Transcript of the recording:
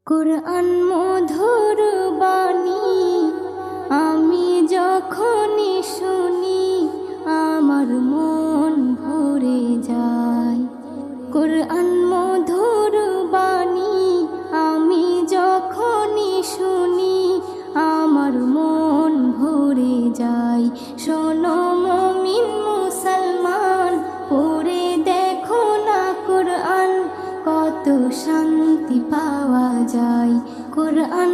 কুরআন মধুর বাণী আমি যখনই শুনি আমার মন ভরে যায়। কুরআন মধুর বাণী আমি যখনই শুনি আমার মন ভরে যায়। শোনো মুমিন মুসলমান, পড়ে দেখো না কুরআন, কত শান্তি পাওয়া যায়। কুরআন